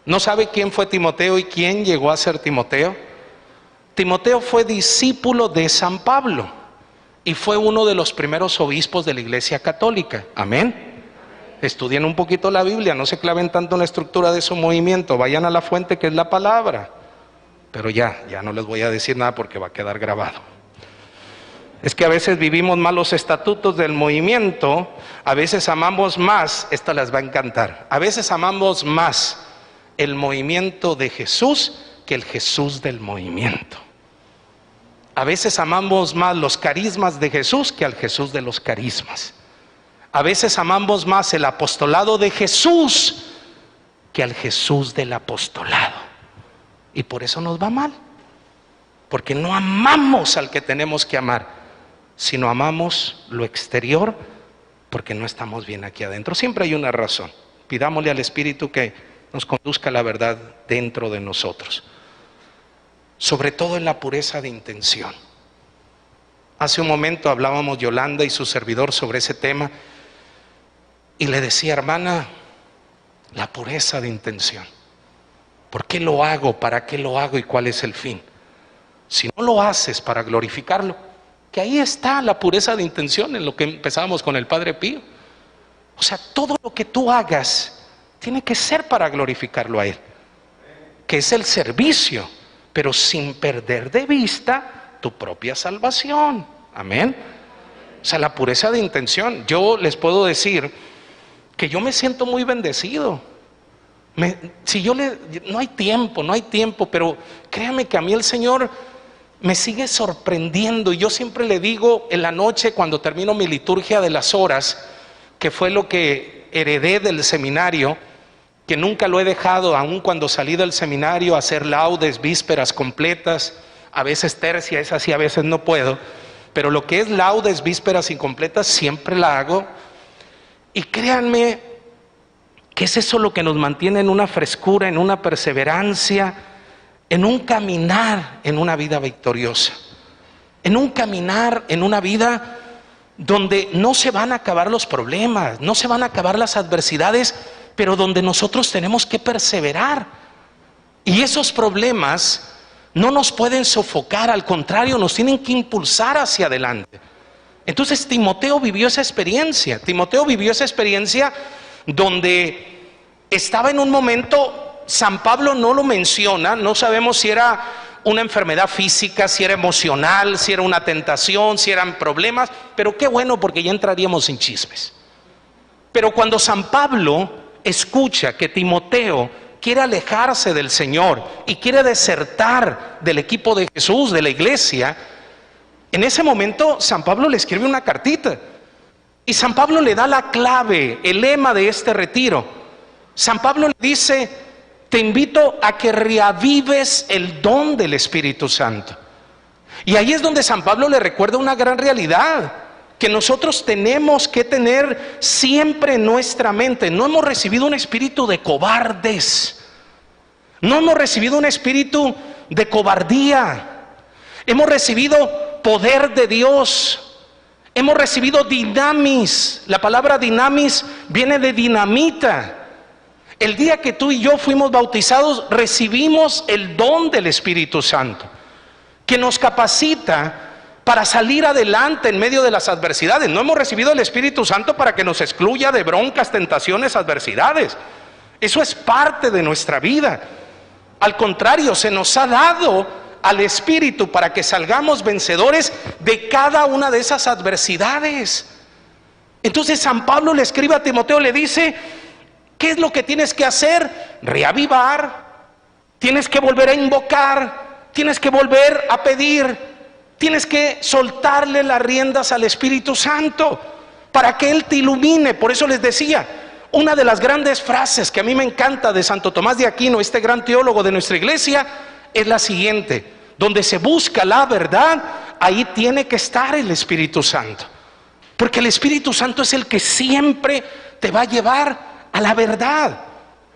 ¿No sabe quién fue Timoteo y quién llegó a ser Timoteo? Timoteo fue discípulo de San Pablo y fue uno de los primeros obispos de la Iglesia Católica. Amén. Estudien un poquito la Biblia, no se claven tanto en la estructura de su movimiento, vayan a la fuente que es la palabra. Pero ya no les voy a decir nada porque va a quedar grabado. Es que a veces vivimos mal los estatutos del movimiento, a veces amamos más, esta les va a encantar, a veces amamos más el movimiento de Jesús que el Jesús del movimiento. A veces amamos más los carismas de Jesús que al Jesús de los carismas. A veces amamos más el apostolado de Jesús que al Jesús del apostolado. Y por eso nos va mal. Porque no amamos al que tenemos que amar, sino amamos lo exterior porque no estamos bien aquí adentro. Siempre hay una razón. Pidámosle al Espíritu que nos conduzca a la verdad dentro de nosotros. Sobre todo en la pureza de intención. Hace un momento hablábamos Yolanda y su servidor sobre ese tema y le decía, hermana, la pureza de intención. ¿Por qué lo hago? ¿Para qué lo hago? ¿Y cuál es el fin? Si no lo haces para glorificarlo, que ahí está la pureza de intención en lo que empezábamos con el Padre Pío. O sea, todo lo que tú hagas tiene que ser para glorificarlo a Él, que es el servicio, pero sin perder de vista tu propia salvación. Amén. O sea, la pureza de intención. Yo les puedo decir que yo me siento muy bendecido. No hay tiempo, pero créame que a mí el Señor me sigue sorprendiendo. Y yo siempre le digo en la noche cuando termino mi liturgia de las horas, que fue lo que heredé del seminario, que nunca lo he dejado, aun cuando salí del seminario, hacer laudes, vísperas completas, a veces tercia, es así, a veces no puedo, pero lo que es laudes, vísperas incompletas, siempre la hago. Y créanme que es eso lo que nos mantiene en una frescura, en una perseverancia, en un caminar en una vida victoriosa, en un caminar en una vida donde no se van a acabar los problemas, no se van a acabar las adversidades, pero donde nosotros tenemos que perseverar. Y esos problemas no nos pueden sofocar, al contrario, nos tienen que impulsar hacia adelante. Entonces Timoteo vivió esa experiencia. Timoteo vivió esa experiencia donde estaba en un momento, San Pablo no lo menciona, no sabemos si era una enfermedad física, si era emocional, si era una tentación, si eran problemas, pero qué bueno porque ya entraríamos en chismes. Pero cuando San Pablo escucha que Timoteo quiere alejarse del Señor y quiere desertar del equipo de Jesús, de la iglesia, en ese momento San Pablo le escribe una cartita y San Pablo le da la clave, el lema de este retiro. San Pablo le dice: te invito a que reavives el don del Espíritu Santo. Y ahí es donde San Pablo le recuerda una gran realidad que nosotros tenemos que tener siempre en nuestra mente. No hemos recibido un espíritu de cobardes, no hemos recibido un espíritu de cobardía. Hemos recibido poder de Dios. Hemos recibido dinamis. La palabra dinamis viene de dinamita. El día que tú y yo fuimos bautizados, recibimos el don del Espíritu Santo, que nos capacita para salir adelante en medio de las adversidades. No hemos recibido el Espíritu Santo para que nos excluya de broncas, tentaciones, adversidades. Eso es parte de nuestra vida. Al contrario, se nos ha dado al Espíritu para que salgamos vencedores de cada una de esas adversidades. Entonces San Pablo le escribe a Timoteo, le dice: ¿qué es lo que tienes que hacer? Reavivar, tienes que volver a invocar, tienes que volver a pedir, tienes que soltarle las riendas al Espíritu Santo para que Él te ilumine. Por eso les decía, una de las grandes frases que a mí me encanta de Santo Tomás de Aquino, este gran teólogo de nuestra iglesia, es la siguiente: donde se busca la verdad, ahí tiene que estar el Espíritu Santo, porque el Espíritu Santo es el que siempre te va a llevar a la verdad,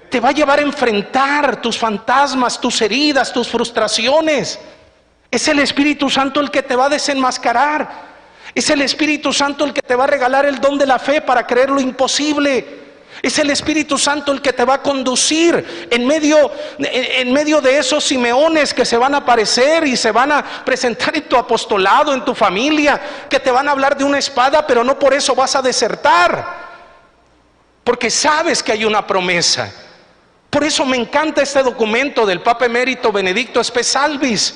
te va a llevar a enfrentar tus fantasmas, tus heridas, tus frustraciones. Es el Espíritu Santo el que te va a desenmascarar. Es el Espíritu Santo el que te va a regalar el don de la fe para creer lo imposible. Es el Espíritu Santo el que te va a conducir en medio de esos Simeones que se van a aparecer y se van a presentar en tu apostolado, en tu familia, que te van a hablar de una espada, pero no por eso vas a desertar, porque sabes que hay una promesa. Por eso me encanta este documento del Papa Emérito Benedicto Spesalvis,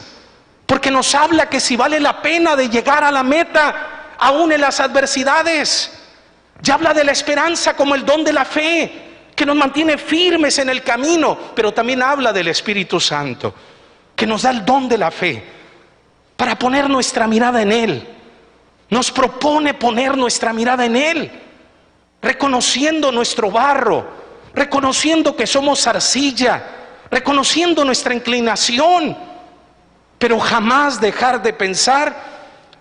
porque nos habla que si vale la pena de llegar a la meta, aún en las adversidades. Ya habla de la esperanza como el don de la fe, que nos mantiene firmes en el camino, pero también habla del Espíritu Santo, que nos da el don de la fe para poner nuestra mirada en Él. Nos propone poner nuestra mirada en Él, reconociendo nuestro barro, reconociendo que somos arcilla, reconociendo nuestra inclinación, pero jamás dejar de pensar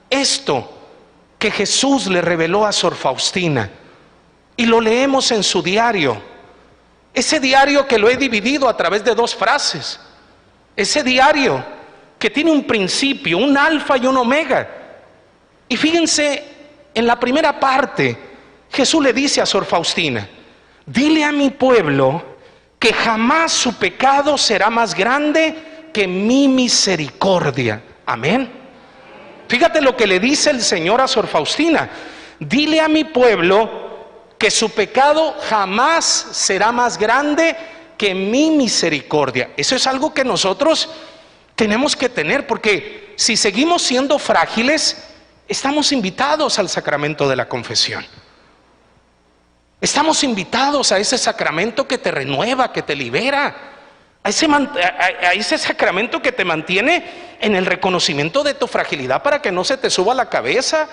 esto que Jesús le reveló a Sor Faustina, y lo leemos en su diario, ese diario que lo he dividido a través de 2 frases, ese diario que tiene un principio, un alfa y un omega. Y fíjense, en la primera parte Jesús le dice a Sor Faustina: dile a mi pueblo que jamás su pecado será más grande que mi misericordia. Amén. Fíjate lo que le dice el Señor a Sor Faustina: dile a mi pueblo que su pecado jamás será más grande que mi misericordia. Eso es algo que nosotros tenemos que tener, porque si seguimos siendo frágiles, estamos invitados al sacramento de la confesión. Estamos invitados a ese sacramento que te renueva, que te libera, a ese sacramento que te mantiene en el reconocimiento de tu fragilidad, para que no se te suba la cabeza,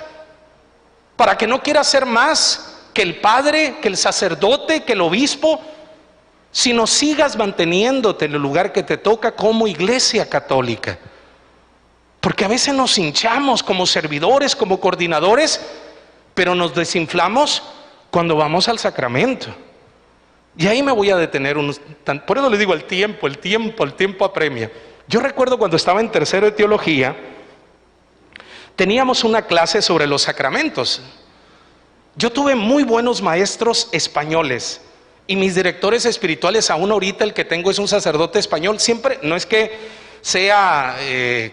para que no quieras ser más que el padre, que el sacerdote, que el obispo, sino sigas manteniéndote en el lugar que te toca como iglesia católica. Porque a veces nos hinchamos como servidores, como coordinadores, pero nos desinflamos cuando vamos al sacramento. Y ahí me voy a detener por eso le digo el tiempo apremia. Yo recuerdo cuando estaba en tercero de teología, teníamos una clase sobre los sacramentos. Yo tuve muy buenos maestros españoles, y mis directores espirituales, aún ahorita el que tengo es un sacerdote español. Siempre, no es que sea,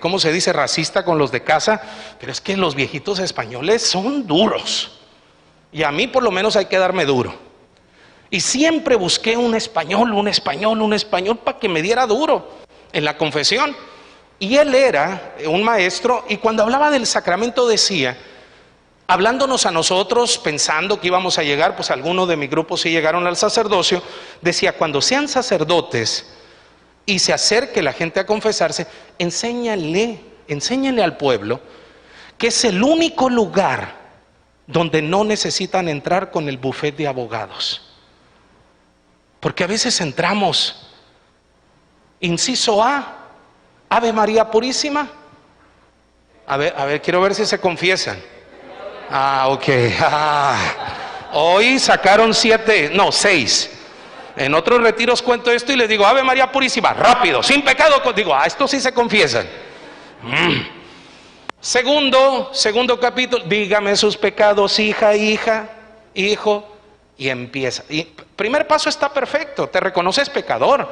¿cómo se dice?, racista con los de casa, pero es que los viejitos españoles son duros, y a mí por lo menos hay que darme duro. Y siempre busqué un español para que me diera duro en la confesión. Y él era un maestro, y cuando hablaba del sacramento decía, hablándonos a nosotros, pensando que íbamos a llegar, pues algunos de mi grupo sí llegaron al sacerdocio, decía: cuando sean sacerdotes y se acerque la gente a confesarse, enséñale al pueblo que es el único lugar donde no necesitan entrar con el bufete de abogados. Porque a veces entramos, inciso A, Ave María Purísima. A ver, quiero ver si se confiesan. Ok. Hoy sacaron 6. En otros retiros cuento esto y les digo: Ave María Purísima, rápido, sin pecado. Digo: estos sí se confiesan. Segundo capítulo, dígame sus pecados, hija, hijo, y empieza. Y primer paso está perfecto, te reconoces pecador.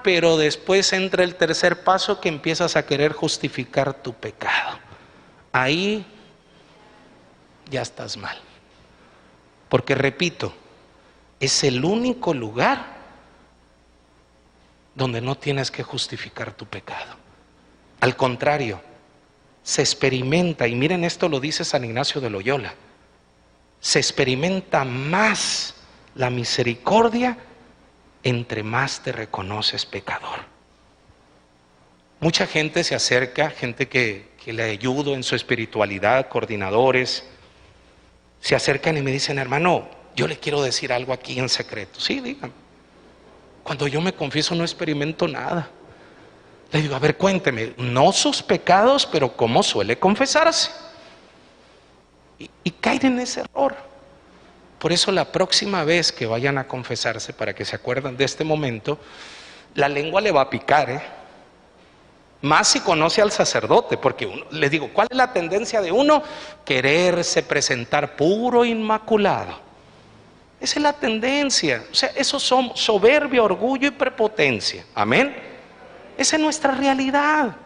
Pero después entra el tercer paso, que empiezas a querer justificar tu pecado. Ahí ya estás mal. Porque repito, es el único lugar donde no tienes que justificar tu pecado. Al contrario, se experimenta, y miren, esto lo dice San Ignacio de Loyola, se experimenta más la misericordia entre más te reconoces pecador. Mucha gente se acerca, gente que le ayudo en su espiritualidad, coordinadores, se acercan y me dicen: hermano, yo le quiero decir algo aquí en secreto. Sí, dígame. Cuando yo me confieso no experimento nada. Le digo: a ver, cuénteme, no sus pecados, pero cómo suele confesarse. Y caen en ese error. Por eso la próxima vez que vayan a confesarse, para que se acuerden de este momento, la lengua le va a picar, Más si conoce al sacerdote, porque les digo, ¿cuál es la tendencia de uno? Quererse presentar puro, inmaculado. Esa es la tendencia. O sea, esos son soberbia, orgullo y prepotencia. Amén. Esa es nuestra realidad.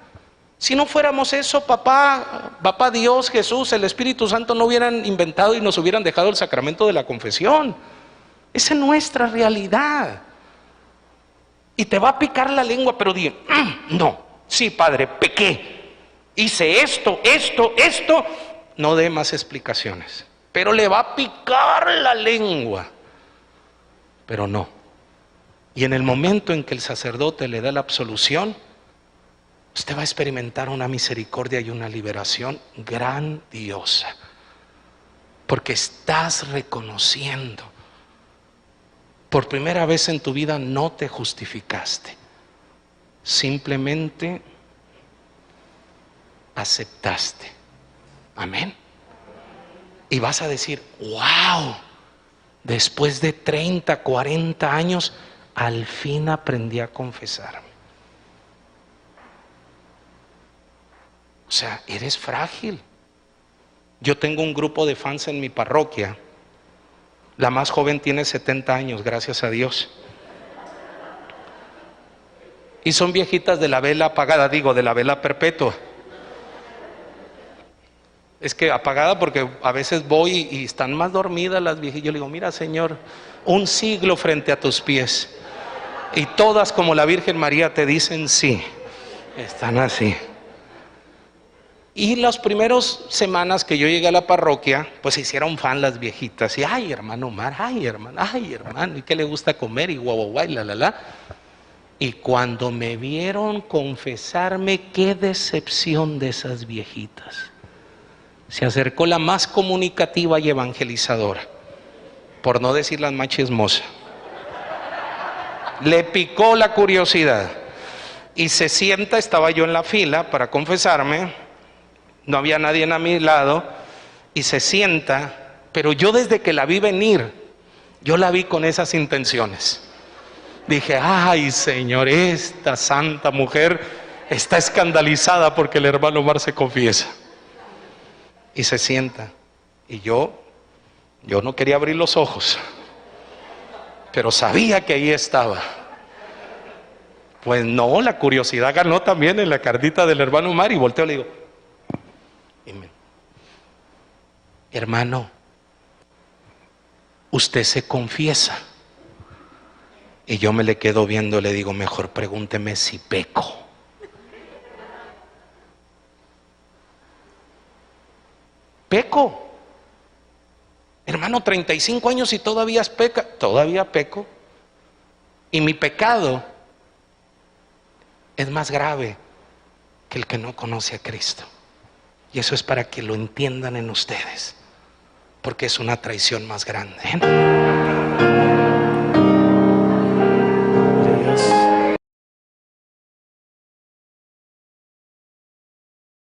Si no fuéramos eso, papá Dios, Jesús, el Espíritu Santo no hubieran inventado y nos hubieran dejado el sacramento de la confesión. Esa es nuestra realidad. Y te va a picar la lengua, pero di: no, sí, Padre, pequé, hice esto. No dé más explicaciones. Pero le va a picar la lengua. Pero no. Y en el momento en que el sacerdote le da la absolución, usted va a experimentar una misericordia y una liberación grandiosa. Porque estás reconociendo. Por primera vez en tu vida no te justificaste. Simplemente aceptaste. Amén. Y vas a decir: wow, después de 30, 40 años, al fin aprendí a confesarme. O sea, eres frágil. Yo tengo un grupo de fans en mi parroquia. La más joven tiene 70 años, gracias a Dios. Y son viejitas de la vela apagada, de la vela perpetua. Es que apagada porque a veces voy y están más dormidas las viejitas. Yo le digo: mira, Señor, un siglo frente a tus pies. Y todas, como la Virgen María, te dicen sí. Están así. Y las primeras semanas que yo llegué a la parroquia, pues se hicieron fan las viejitas. Y ay, hermano Omar, ay, hermano, ¿y qué le gusta comer? Y guau, y la. Y cuando me vieron confesarme, qué decepción de esas viejitas. Se acercó la más comunicativa y evangelizadora, por no decir la más chismosa. Le picó la curiosidad y se sienta. Estaba yo en la fila para confesarme, no había nadie a mi lado, y se sienta. Pero yo, desde que la vi venir, yo la vi con esas intenciones. Dije: ay, Señor, esta santa mujer está escandalizada porque el hermano Omar se confiesa. Y se sienta. Y yo no quería abrir los ojos, pero sabía que ahí estaba. Pues no, la curiosidad ganó también en la carnita del hermano Omar, y volteo y le digo: hermano, usted se confiesa. Y yo me le quedo viendo, le digo: mejor pregúnteme si peco. Peco. Hermano, 35 años y todavía peca. Todavía peco. Y mi pecado es más grave que el que no conoce a Cristo. Y eso es para que lo entiendan en ustedes, porque es una traición más grande.